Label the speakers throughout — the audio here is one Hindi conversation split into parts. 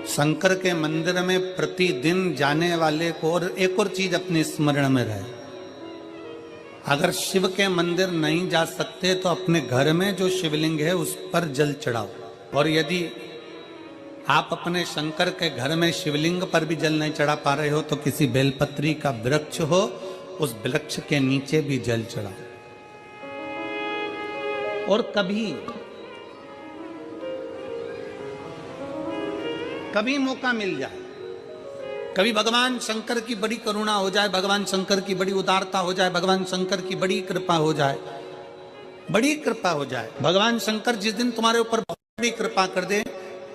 Speaker 1: शंकर के मंदिर में प्रतिदिन जाने वाले को और एक और चीज अपने स्मरण में रहे, अगर शिव के मंदिर नहीं जा सकते तो अपने घर में जो शिवलिंग है उस पर जल चढ़ाओ। और यदि आप अपने शंकर के घर में शिवलिंग पर भी जल नहीं चढ़ा पा रहे हो तो किसी बेलपत्री का वृक्ष हो, उस वृक्ष के नीचे भी जल चढ़ाओ। और कभी मौका मिल जाए, कभी भगवान शंकर की बड़ी करुणा हो जाए, भगवान शंकर की बड़ी उदारता हो जाए, भगवान शंकर की बड़ी कृपा हो जाए, बड़ी कृपा हो जाए, भगवान शंकर जिस दिन तुम्हारे ऊपर बहुत बड़ी कृपा कर दे,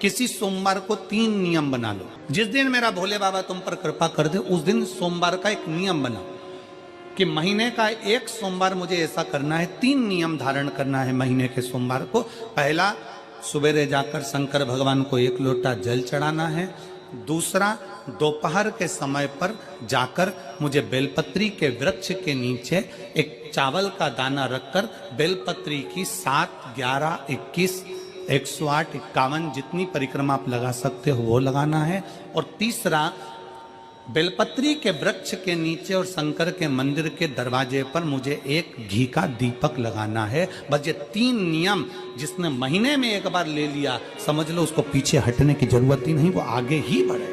Speaker 1: किसी सोमवार को 3 नियम बना लो। जिस दिन मेरा भोले बाबा तुम पर कृपा कर दे उस दिन सोमवार का एक नियम बनाओ कि महीने का एक सोमवार मुझे ऐसा करना है, 3 नियम धारण करना है महीने के सोमवार को। पहला, सुबेरे जाकर शंकर भगवान को 1 लोटा जल चढ़ाना है। दूसरा, दोपहर के समय पर जाकर मुझे बेलपत्री के वृक्ष के नीचे एक चावल का दाना रखकर बेलपत्री की 7, 11, 21, 108, 51 जितनी परिक्रमा आप लगा सकते हो वो लगाना है। और तीसरा, बेलपत्री के वृक्ष के नीचे और शंकर के मंदिर के दरवाजे पर मुझे एक घी का दीपक लगाना है। बस ये 3 नियम जिसने महीने में एक बार ले लिया, समझ लो उसको पीछे हटने की जरूरत ही नहीं, वो आगे ही बढ़े।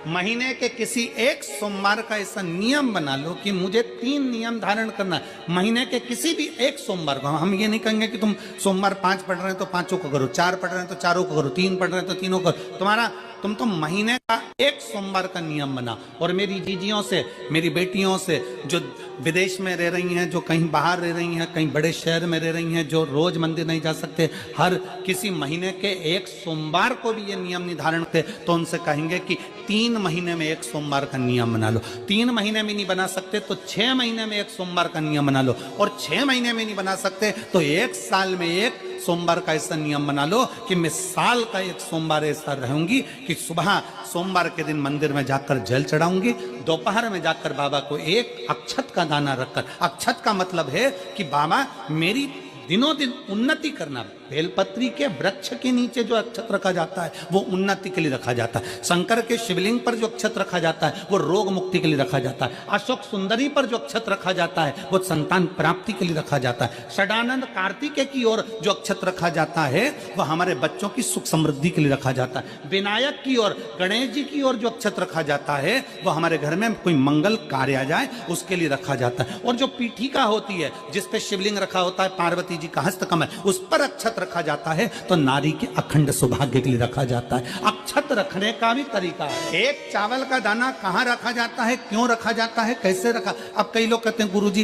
Speaker 1: महीने के किसी एक सोमवार का ऐसा नियम बना लो कि मुझे 3 नियम धारण करना है महीने के किसी भी एक सोमवार को। हम ये नहीं कहेंगे कि तुम सोमवार 5 पढ़ रहे हैं तो 5 को करो, 4 पढ़ रहे हैं तो 4 को करो, 3 पढ़ रहे हैं तो 3 को करो। तुम तो महीने का एक सोमवार का नियम बना। और मेरी जीजियों से, मेरी बेटियों से जो विदेश में रह रही हैं, जो कहीं बाहर रह रही हैं, कहीं बड़े शहर में रह रही हैं, जो रोज मंदिर नहीं जा सकते, हर किसी महीने के एक सोमवार को भी ये नियम निर्धारण करते, तो उनसे कहेंगे कि 3 महीने में एक सोमवार का नियम बना लो। 3 महीने में नहीं बना सकते तो 6 महीने में एक सोमवार का नियम बना लो। और 6 महीने में नहीं बना सकते तो 1 साल में एक सोमवार का ऐसा नियम बना लो कि मैं साल का एक सोमवार ऐसा रहूंगी कि सुबह सोमवार के दिन मंदिर में जाकर जल चढ़ाऊंगी, दोपहर में जाकर बाबा को एक अक्षत का दाना रखकर, अक्षत का मतलब है कि बाबा मेरी दिनों दिन उन्नति करना। बेलपत्री के वृक्ष के नीचे जो अक्षत रखा जाता है वो उन्नति के लिए रखा जाता है। शंकर के शिवलिंग पर जो अक्षत रखा जाता है वो रोग मुक्ति के लिए रखा जाता है। अशोक सुंदरी पर जो अक्षत रखा जाता है वो संतान प्राप्ति के लिए रखा जाता है। षडानंद कार्तिकेय की ओर जो अक्षत रखा जाता है वह हमारे बच्चों की सुख समृद्धि के लिए रखा जाता है। विनायक की ओर, गणेश जी की ओर जो अक्षत रखा जाता है वो हमारे घर में कोई मंगल कार्य आ जाए उसके लिए रखा जाता है। और जो पीठिका होती है जिसपे शिवलिंग रखा होता है, पार्वती जी का हस्तकमल, उस पर अक्षत रखा जाता है तो नारी के अखंड सौभाग्य के लिए रखा जाता है। अक्षत रखने का भी तरीका है। एक चावल का दाना कहाँ रखा जाता है, क्यों रखा जाता है, कैसे रखा। अब कई लोग कहते हैं गुरुजी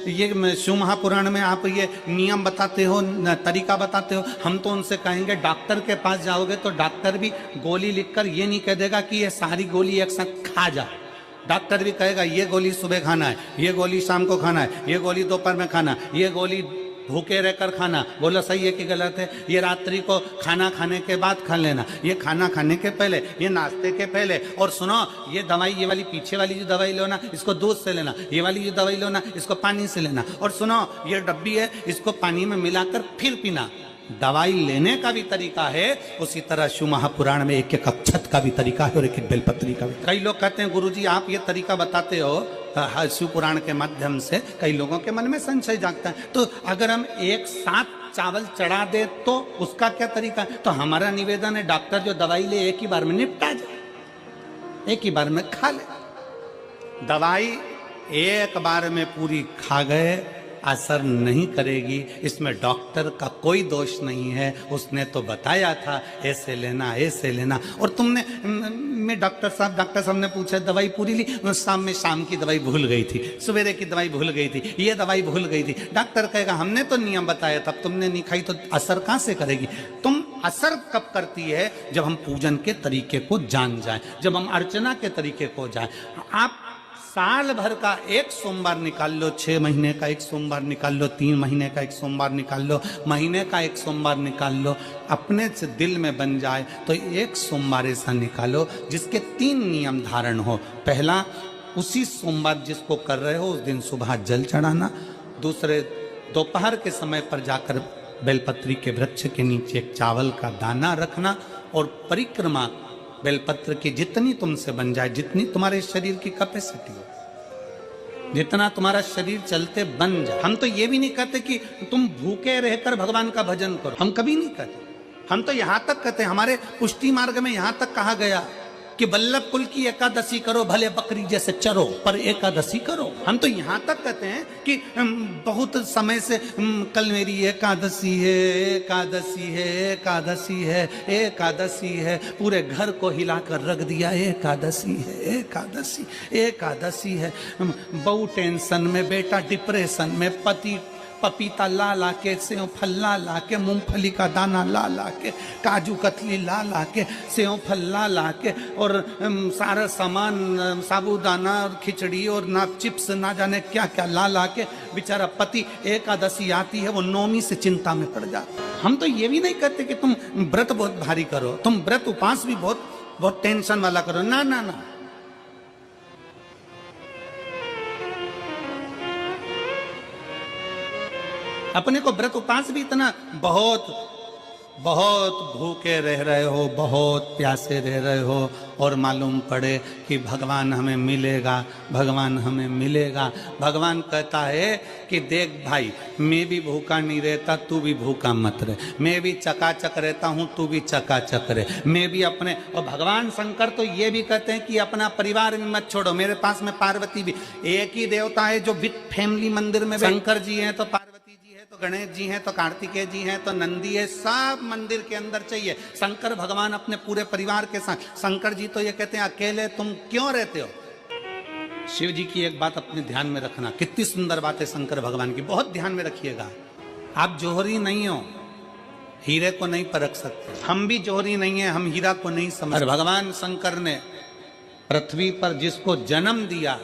Speaker 1: ये शिव महापुराण में आप ये नियम बताते हो, तरीका बताते हो। हम तो उनसे कहेंगे डॉक्टर के पास जाओगे तो डॉक्टर भी गोली लिखकर ये नहीं कह देगा कि ये सारी गोली एक साथ खा जा। डॉक्टर भी कहेगा ये गोली सुबह खाना है, ये गोली शाम को खाना है, ये गोली दोपहर में खाना, ये गोली भूखे रहकर खाना। बोलो सही है कि गलत है। ये रात्रि को खाना खाने के बाद खा लेना, ये खाना खाने के पहले, ये नाश्ते के पहले। और सुनो ये दवाई, ये वाली पीछे वाली जो दवाई लो ना इसको दूध से लेना, ये वाली जो दवाई लो ना इसको पानी से लेना। और सुनो ये डब्बी है इसको पानी में मिलाकर फिर पीना। दवाई लेने का भी तरीका है, उसी तरह शिव महापुराण में एक एक अक्षत का भी तरीका है और एक एक बेलपत्री का भी। कई लोग कहते हैं गुरुजी आप ये तरीका बताते हो शिव पुराण के माध्यम से, कई लोगों के मन में संशय जागता है तो अगर हम एक साथ चावल चढ़ा दे तो उसका क्या तरीका है। तो हमारा निवेदन है डॉक्टर जो दवाई ले एक ही बार में निपटा जाए, एक ही बार में खा ले। दवाई एक बार में पूरी खा गए असर नहीं करेगी, इसमें डॉक्टर का कोई दोष नहीं है। उसने तो बताया था ऐसे लेना ऐसे लेना। और तुमने मैं डॉक्टर साहब ने पूछा दवाई पूरी ली, शाम की दवाई भूल गई थी, सवेरे की दवाई भूल गई थी, ये दवाई भूल गई थी। डॉक्टर कहेगा हमने तो नियम बताया तब तुमने नहीं खाई तो असर कहाँ से करेगी। तुम असर कब करती है जब हम पूजन के तरीके को जान जाएं, जब हम अर्चना के तरीके को जाएं। आप साल भर का एक सोमवार निकाल लो, 6 महीने का एक सोमवार निकाल लो, 3 महीने का एक सोमवार निकाल लो, महीने का एक सोमवार निकाल लो, अपने से दिल में बन जाए तो एक सोमवार ऐसा निकालो जिसके 3 नियम धारण हो। पहला, उसी सोमवार जिसको कर रहे हो उस दिन सुबह जल चढ़ाना। दूसरे, दोपहर के समय पर जाकर बेलपत्री के वृक्ष के नीचे एक चावल का दाना रखना और परिक्रमा बेलपत्र की जितनी तुमसे बन जाए, जितनी तुम्हारे शरीर की कैपेसिटी हो, जितना तुम्हारा शरीर चलते बन जाए। हम तो ये भी नहीं कहते कि तुम भूखे रहकर भगवान का भजन करो, हम कभी नहीं कहते। हम तो यहां तक कहते हैं, हमारे पुष्टि मार्ग में यहां तक कहा गया कि वल्लभ कुल की एकादशी करो, भले बकरी जैसे चरो पर एकादशी करो। हम तो यहाँ तक कहते हैं कि बहुत समय से कल मेरी एकादशी है, एकादशी है, एकादशी है, एकादशी है, पूरे घर को हिलाकर रख दिया, एकादशी है, एकादशी, एकादशी है। बहू टेंशन में, बेटा डिप्रेशन में, पति पपीता ला ला के, सेव फल ला ला के, मूंगफली का दाना ला ला के, काजू कतली ला ला के, सेव फल ला ला के, और सारा सामान, साबूदाना और खिचड़ी और ना चिप्स ना जाने क्या क्या ला ला के, बेचारा पति एकादशी आती है वो नौमी से चिंता में पड़ जाता। हम तो ये भी नहीं कहते कि तुम व्रत बहुत भारी करो, तुम व्रत उपास भी बहुत टेंशन वाला करो, ना ना ना। अपने को व्रत उपास भी इतना बहुत भूखे रह रहे हो, बहुत प्यासे रह रहे हो, और मालूम पड़े कि भगवान हमें मिलेगा, भगवान हमें मिलेगा। भगवान कहता है कि देख भाई, मैं भी भूखा नहीं रहता, तू भी भूखा मत रहे, मैं भी चकाचक रहता हूँ, तू भी चकाचक रहे, मैं भी अपने। और भगवान शंकर तो ये भी कहते हैं कि अपना परिवार में मत छोड़ो। मेरे पास में पार्वती भी, एक ही देवता है जो विद फैमिली मंदिर में, शंकर जी हैं तो पार्वती जी है, तो गणेश जी हैं, तो कार्तिकेय जी हैं, तो नंदी है, सब मंदिर के अंदर चाहिए। शंकर भगवान अपने पूरे परिवार के साथ। शंकर जी तो ये कहते हैं अकेले तुम क्यों रहते हो। शिव जी की एक बात अपने ध्यान में रखना, कितनी सुंदर बात है शंकर भगवान की, बहुत ध्यान में रखिएगा। आप जोहरी नहीं हो, हीरे को नहीं परख सकते, हम भी जोहरी नहीं है, हम हीरा को नहीं समझ। भगवान शंकर ने पृथ्वी पर जिसको जन्म दिया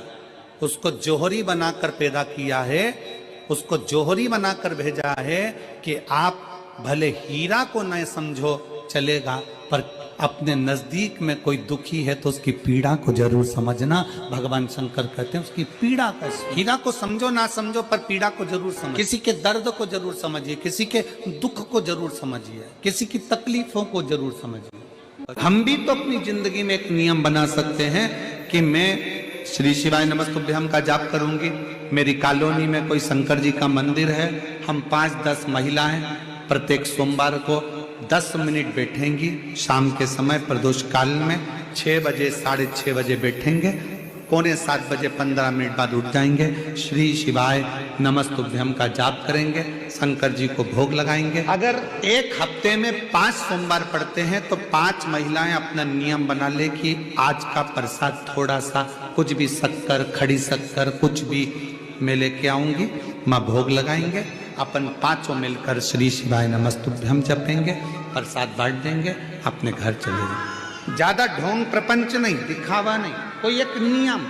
Speaker 1: उसको जोहरी बनाकर पैदा किया है, उसको जोहरी बनाकर भेजा है कि आप भले हीरा को न समझो चलेगा, पर अपने नजदीक में कोई दुखी है तो उसकी पीड़ा को जरूर समझना। भगवान शंकर कहते हैं उसकी पीड़ा का, हीरा को समझो ना समझो पर पीड़ा को जरूर समझो, किसी के दर्द को जरूर समझिए, किसी के दुख को जरूर समझिए, किसी की तकलीफों को जरूर समझिए। हम भी तो अपनी जिंदगी में एक नियम बना सकते हैं कि मैं श्री शिवाय नमस्तुभ्यम का जाप करूंगी। मेरी कॉलोनी में कोई शंकर जी का मंदिर है, हम 5-10 महिलाएं प्रत्येक सोमवार को 10 मिनट बैठेंगी। शाम के समय प्रदोष काल में 6 बजे 6:30 बजे बैठेंगे, 6:45 बजे 15 मिनट बाद उठ जाएंगे, श्री शिवाय नमस्तुभ्यम का जाप करेंगे, शंकर जी को भोग लगाएंगे। अगर एक हफ्ते में 5 सोमवार पड़ते हैं तो 5 महिलाएं अपना नियम बना ले कि आज का प्रसाद थोड़ा सा, कुछ भी शक्कर, खड़ी शक्कर, कुछ भी मैं लेके आऊंगी, माँ भोग लगाएंगे, अपन 5 मिलकर श्री शिवाय नमस्तुभ्यम जपेंगे, प्रसाद बांट देंगे, अपने घर चले जाएंगे। ज्यादा ढोंग प्रपंच नहीं, दिखावा नहीं, कोई एक नियम।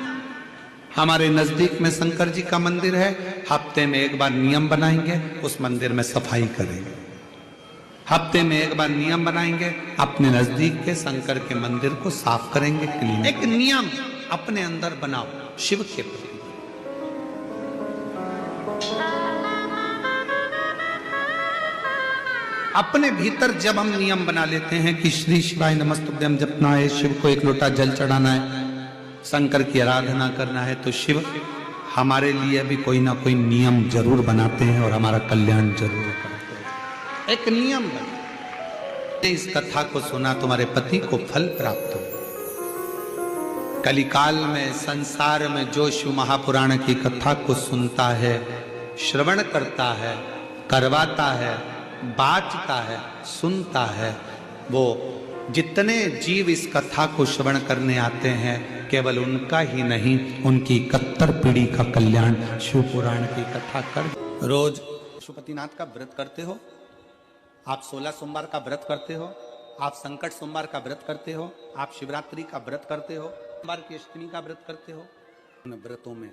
Speaker 1: हमारे नजदीक में शंकर जी का मंदिर है, हफ्ते में एक बार नियम बनाएंगे, उस मंदिर में सफाई करेंगे। हफ्ते में एक बार नियम बनाएंगे, अपने नजदीक के शंकर के मंदिर को साफ करेंगे, क्लीन। एक नियम अपने अंदर बनाओ शिव के प्रति। अपने भीतर जब हम नियम बना लेते हैं कि श्री शिवाय नमस्तुभ्यम जपना है, शिव को एक लोटा जल चढ़ाना है, शंकर की आराधना करना है, तो शिव हमारे लिए भी कोई ना कोई नियम जरूर बनाते हैं और हमारा कल्याण जरूर करते हैं। एक नियम बना, इस कथा को सुना, तुम्हारे पति को फल प्राप्त हो। कलिकाल में संसार में जो शिव महापुराण की कथा को सुनता है, श्रवण करता है, करवाता है, बाँचता है, सुनता है, वो जितने जीव इस कथा को श्रवण करने आते हैं, केवल उनका ही नहीं, उनकी 71 पीढ़ी का कल्याण शिव पुराण की कथा कर। रोज पशुपतिनाथ का व्रत करते हो आप, 16 सोमवार का व्रत करते हो आप, संकट सोमवार का व्रत करते हो आप, शिवरात्रि का व्रत करते हो, सोमवार की अष्टमी का व्रत करते हो। उन व्रतों में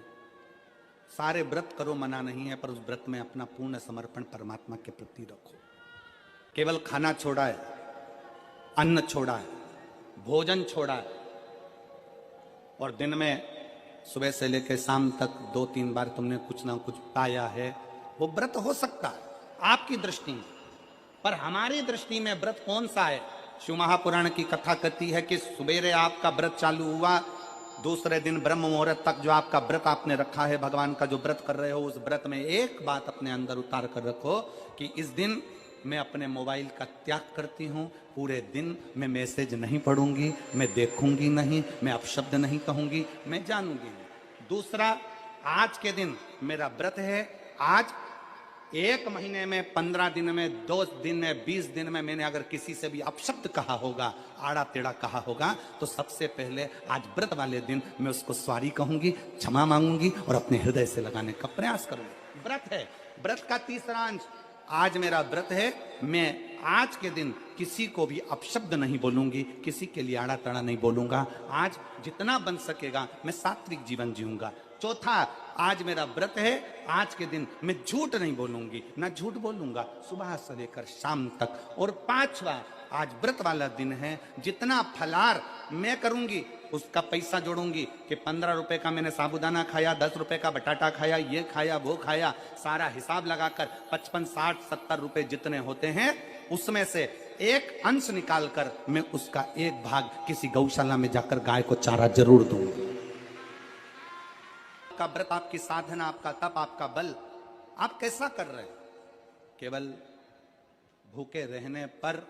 Speaker 1: सारे व्रत करो, मना नहीं है, पर उस व्रत में अपना पूर्ण समर्पण परमात्मा के प्रति रखो। केवल खाना छोड़ा है, अन्न छोड़ा है, भोजन छोड़ा है, और दिन में सुबह से लेकर शाम तक 2-3 बार तुमने कुछ ना कुछ पाया है, वो व्रत हो सकता है आपकी दृष्टि में, पर हमारी दृष्टि में व्रत कौन सा है? शिव महापुराण की कथा कहती है कि सुबेरे आपका व्रत चालू हुआ, दूसरे दिन ब्रह्म मुहूर्त तक जो आपका व्रत आपने रखा है, भगवान का जो व्रत कर रहे हो, उस व्रत में एक बात अपने अंदर उतार कर रखो कि इस दिन मैं अपने मोबाइल का त्याग करती हूँ, पूरे दिन मैं मैसेज नहीं पढ़ूंगी, मैं देखूंगी नहीं, मैं अपशब्द नहीं कहूंगी, मैं जानूंगी नहीं। दूसरा, आज के दिन मेरा व्रत है, आज 1 महीने में, 15 दिन में, 2 दिन में, 20 दिन में मैंने अगर किसी से भी अपशब्द कहा होगा, आड़ा टेढ़ा कहा होगा, तो सबसे पहले आज व्रत वाले दिन मैं उसको सॉरी कहूंगी, क्षमा मांगूंगी और अपने हृदय से लगाने का प्रयास करूंगी। व्रत है। व्रत का तीसरा अंश, आज मेरा व्रत है, मैं आज के दिन किसी को भी अपशब्द नहीं बोलूंगी, किसी के लिए आड़ा टेढ़ा नहीं बोलूंगा, आज जितना बन सकेगा मैं सात्विक जीवन जीऊंगा। चौथा, आज मेरा व्रत है, आज के दिन मैं झूठ नहीं बोलूंगी, ना झूठ बोलूंगा सुबह से लेकर शाम तक। और पांचवा, आज व्रत वाला दिन है, जितना फलार मैं करूंगी उसका पैसा जोड़ूंगी कि 15 रुपए का मैंने साबुदाना खाया, 10 रुपए का बटाटा खाया, ये खाया वो खाया, सारा हिसाब लगाकर 55, 60, 70 रुपए जितने होते हैं उसमें से एक अंश निकालकर मैं उसका एक भाग किसी गौशाला में जाकर गाय को चारा जरूर दूंगी। आपका व्रत, आपकी साधना, आपका तप, आपका बल, आप कैसा कर रहे हैं? केवल भूखे रहने पर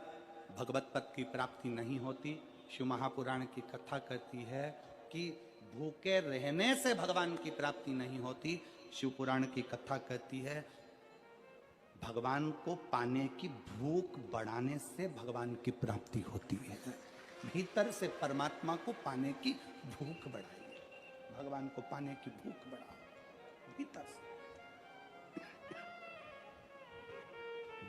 Speaker 1: भगवत पद की प्राप्ति नहीं होती। शिव महापुराण की कथा कहती है कि भूखे रहने से भगवान की प्राप्ति नहीं होती। शिव पुराण की कथा कहती है भगवान को पाने की भूख बढ़ाने से भगवान की प्राप्ति होती है। भीतर से परमात्मा को पाने की भूख बढ़ाइए, भगवान को पाने की भूख बढ़ाओ भीतर से।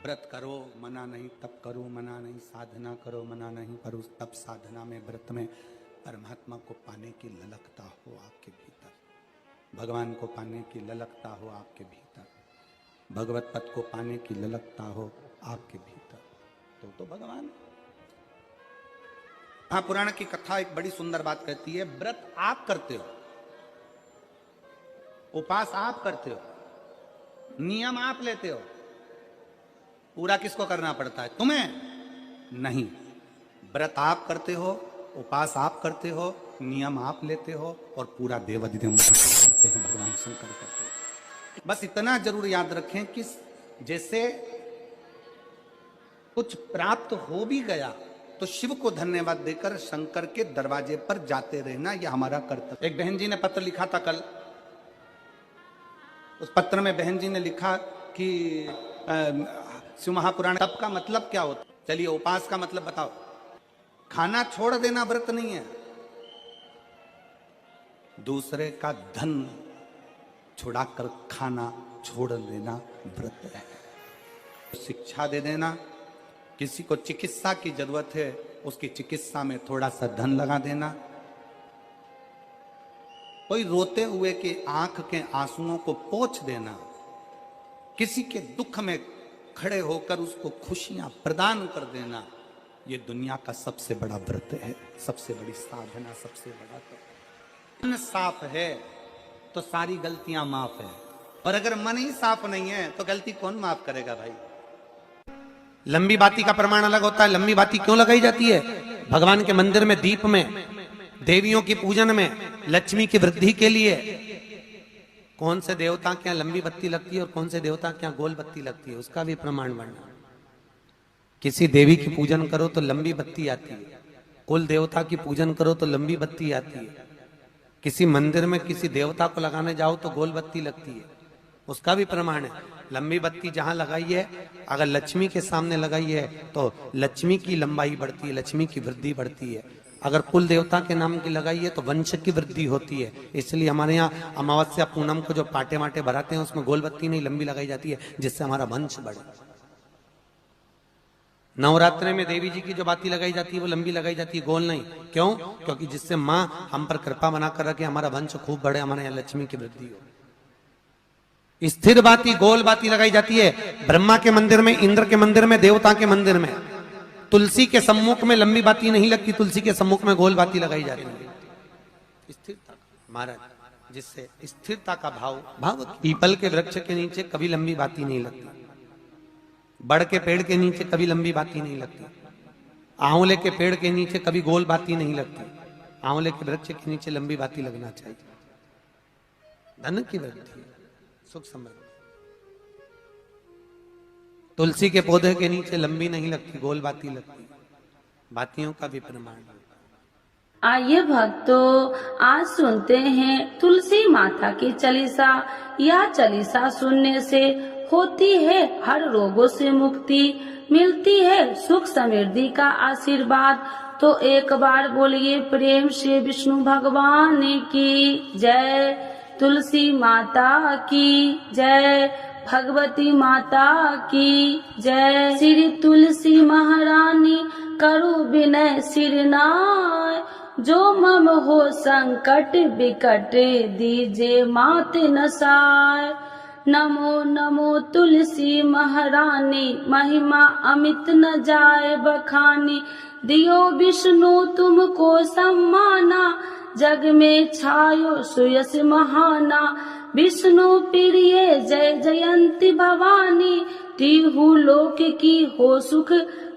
Speaker 1: व्रत करो मना नहीं, तप करो मना नहीं, साधना करो मना नहीं, पर उस तप साधना में, व्रत में परमात्मा को पाने की ललकता हो आपके भीतर, भगवान को पाने की ललकता हो आपके भीतर, भगवत पद को पाने की ललकता हो आपके भीतर, तो भगवान। हाँ, पुराण की कथा एक बड़ी सुंदर बात कहती है, व्रत आप करते हो, उपास आप करते हो, नियम आप लेते हो, पूरा किसको करना पड़ता है? तुम्हें नहीं। व्रत आप करते हो, उपास आप करते हो, नियम आप लेते हो और पूरा देवाधिदेव करते हैं, भगवान शंकर करते हैं। बस इतना जरूर याद रखें कि जैसे कुछ प्राप्त हो भी गया तो शिव को धन्यवाद देकर शंकर के दरवाजे पर जाते रहना, यह हमारा कर्तव्य। एक बहन जी ने पत्र लिखा था कल, उस पत्र में बहन जी ने लिखा कि शिव महापुराण तप का मतलब क्या होता? चलिए, उपास का मतलब बताओ। खाना छोड़ देना व्रत नहीं है, दूसरे का धन छुड़ाकर खाना छोड़ देना व्रत है। शिक्षा दे देना, किसी को चिकित्सा की जरूरत है, उसकी चिकित्सा में थोड़ा सा धन लगा देना, कोई रोते हुए के आंख के आंसुओं को पोंछ देना, किसी के दुख में खड़े होकर उसको खुशियां प्रदान कर देना, ये दुनिया का सबसे बड़ा व्रत है, सबसे बड़ी साधना, सबसे बड़ा तप। मन साफ है तो सारी गलतियां माफ है, और अगर मन ही साफ नहीं है तो गलती कौन माफ करेगा भाई? लंबी बाती का प्रमाण अलग होता है। लंबी बाती क्यों लगाई जाती है? भगवान के मंदिर में, दीप में, देवियों की पूजन में, लक्ष्मी की वृद्धि के लिए। कौन से देवता के यहाँ लंबी बत्ती लगती है और कौन से देवता के यहाँ गोल बत्ती लगती है, उसका भी प्रमाण वर्णन। किसी देवी की पूजन करो तो लंबी बत्ती आती है, कुल देवता की पूजन करो तो लंबी बत्ती आती है, किसी मंदिर में किसी देवता को लगाने जाओ तो गोल बत्ती लगती है, उसका भी प्रमाण है। लंबी बत्ती जहां लगाई है, अगर लक्ष्मी के सामने लगाई है तो लक्ष्मी की लंबाई बढ़ती है, लक्ष्मी की वृद्धि बढ़ती है। अगर कुल देवता के नाम की लगाई है तो वंश की वृद्धि होती है। इसलिए हमारे यहाँ अमावस्या पूनम को जो पाटे माटे भराते हैं उसमें गोल बत्ती नहीं लंबी लगाई जाती है, जिससे हमारा वंश बढ़े। नवरात्रि में देवी जी की जो बाती लगाई जाती है वो लंबी लगाई जाती है, गोल नहीं। क्यों? क्योंकि जिससे माँ हम पर कृपा बनाकर रखे, हमारा वंश खूब बढ़े, हमारे यहाँ लक्ष्मी की वृद्धि हो। स्थिर बाती, गोल बाती लगाई जाती है ब्रह्मा के मंदिर में, इंद्र के मंदिर में, देवता के मंदिर में। तुलसी के सम्मुख में लंबी बाती नहीं लगती, तुलसी के सम्मुख में गोल बाती लगाई जाती है। स्थिरता महाराज, जिससे स्थिरता का भाव। पीपल के वृक्ष के नीचे कभी लंबी बाती नहीं लगती, बड़ के पेड़ के नीचे कभी लंबी बाती नहीं लगती, आंवले के पेड़ के नीचे कभी गोल बाती नहीं लगती, आंवले के वृक्ष के नीचे लंबी बाती लगना चाहिए। धन की वृद्धि, सुख समृद्धि। तुलसी के पौधे के नीचे लंबी नहीं लगती, गोल बाती लगती, बातियों का भी प्रमाण।
Speaker 2: आइए भक्तों, आज सुनते हैं तुलसी माता की चालीसा। यह चालीसा सुनने से होती है हर रोगों से मुक्ति, मिलती है सुख समृद्धि का आशीर्वाद। तो एक बार बोलिए प्रेम से विष्णु भगवान की जय, तुलसी माता की जय, भगवती माता की जय। श्री तुलसी महारानी करु विनय सिरनाय, जो मम हो संकट विकट दीजे मात नसाय। नमो नमो तुलसी महारानी, महिमा अमित न जाए बखानी। दियो विष्णु तुमको सम्माना, जग में छायो सुयस महाना। विष्णु प्रिय जय जयंती भवानी, तिहु लोक की हो सुख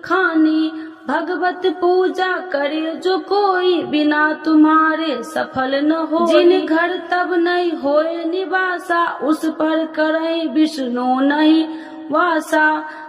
Speaker 2: खानी। भगवत पूजा करे जो कोई, बिना तुम्हारे सफल न हो। जिन घर तब नहीं होए निवासा, उस पर करे विष्णु नहीं वासा।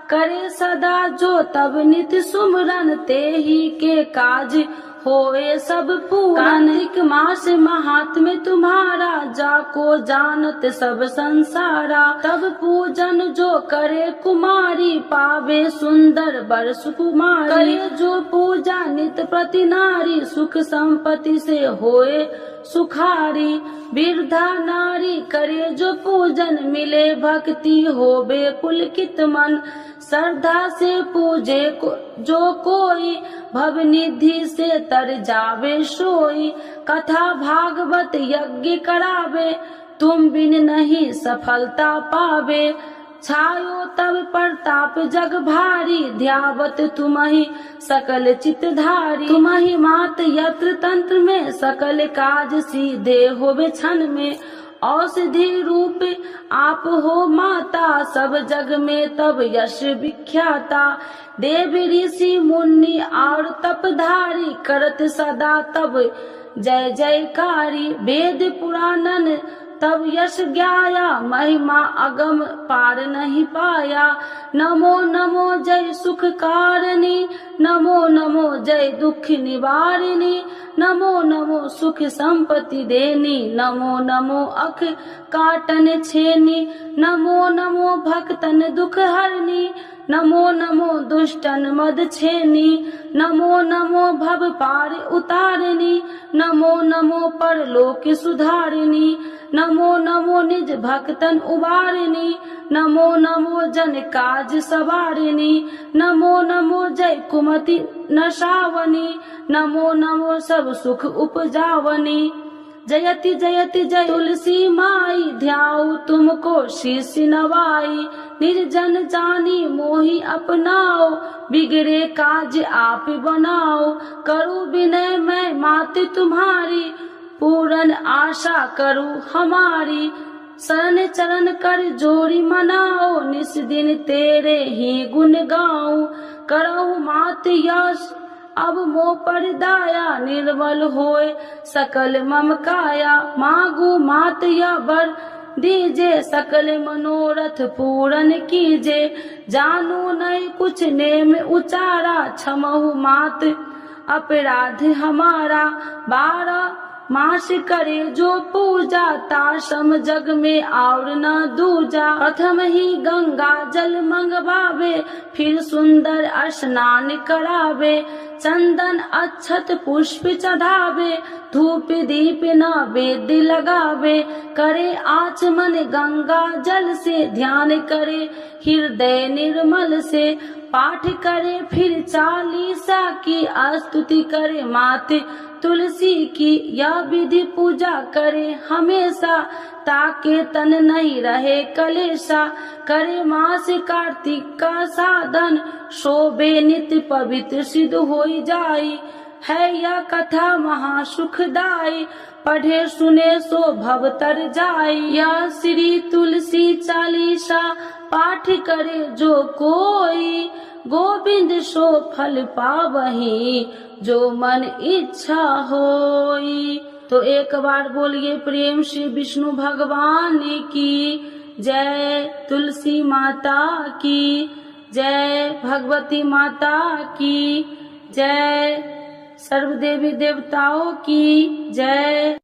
Speaker 2: करे सदा जो तब नित सुमरन, ते ही के काज होए सब पूरन। कार्तिक मास महात्म्य तुम्हारा, जाको जानत सब संसारा। तब पूजन जो करे कुमारी, पावे सुंदर बर सुकुमारी। करे जो पूजा नित प्रति नारी, सुख संपत्ति से होए सुखारी। वृद्धा नारी करे जो पूजन, मिले भक्ति होवे पुलकित मन। श्रद्धा से पूजे जो कोई, भव निधि से तर जावे सोई। कथा भागवत यज्ञ करावे, तुम बिन नहीं सफलता पावे। छायो तब प्रताप जग भारी, ध्यावत तुम्हि सकल चितधारी। तुम्हि मात यत्र तंत्र में, सकल काज सीधे होवे क्षण में। औषधि रूप आप हो माता, सब जग में तब यश विख्याता। देव ऋषि मुनि और तपधारी, करत सदा तब जय जयकारी। वेद पुराणन तब यश ज्ञाया, महिमा अगम पार नहीं पाया। नमो नमो जय सुख कारिणी, नमो नमो जय दुख निवारिणी। नमो नमो सुख संपत्ति देनी, नमो नमो अख काटन छेनी। नमो नमो भक्तन दुख हरनी, नमो नमो दुष्टन मद छेनी। नमो नमो भव पार उतारिणी, नमो नमो परलोक सुधारिणी। नमो नमो निज भक्तन उबारिणी, नमो नमो जन काज सवारिणी। नमो नमो जय कुमति नशावनी, नमो नमो सब सुख उपजावनी। जयति जयति जय तुलसी माई, ध्याऊ तुमको शीश नवाई। निर्जन जानी मोहि अपनाओ, बिगड़े काज आप बनाओ। करूँ विनय मैं मात तुम्हारी, पूरन आशा करूँ हमारी। शरण चरण कर जोड़ी मनाओ, निस दिन तेरे ही गुण गाऊं। करहु मात यश अब मोह पर दाया, निर्मल होए सकल मम काया। मांगू मात या बर दीजे, सकल मनोरथ पूरन कीजे। जानू नहीं कुछ नेम उचारा, क्षमहु मात अपराध हमारा। 12 मास करे जो पूजा, ताशम जग में और न दूजा। प्रथम ही गंगा जल मंगवावे, फिर सुंदर स्नान करावे। चंदन अक्षत पुष्प चढ़ावे, धूप दीप नैवेद्य लगावे। करे आचमन गंगा जल से, ध्यान करे हृदय निर्मल से। पाठ करे फिर चालीसा की, स्तुति करे मात तुलसी की। यह विधि पूजा करे हमेशा, ताके तन नहीं रहे कलेशा। करे मास कार्तिक का साधन, शोभे नित्य पवित्र सिद्ध होई जाई। है यह कथा महा सुखदाई, पढ़े सुने सो भव तर जाई। यह श्री तुलसी चालीसा पाठ करे जो कोई, गोविंद सो फल पावही, जो मन इच्छा होई। तो एक बार बोलिए प्रेम से विष्णु भगवान की जय, तुलसी माता की जय, भगवती माता की जय, सर्व देवी देवताओं की जय।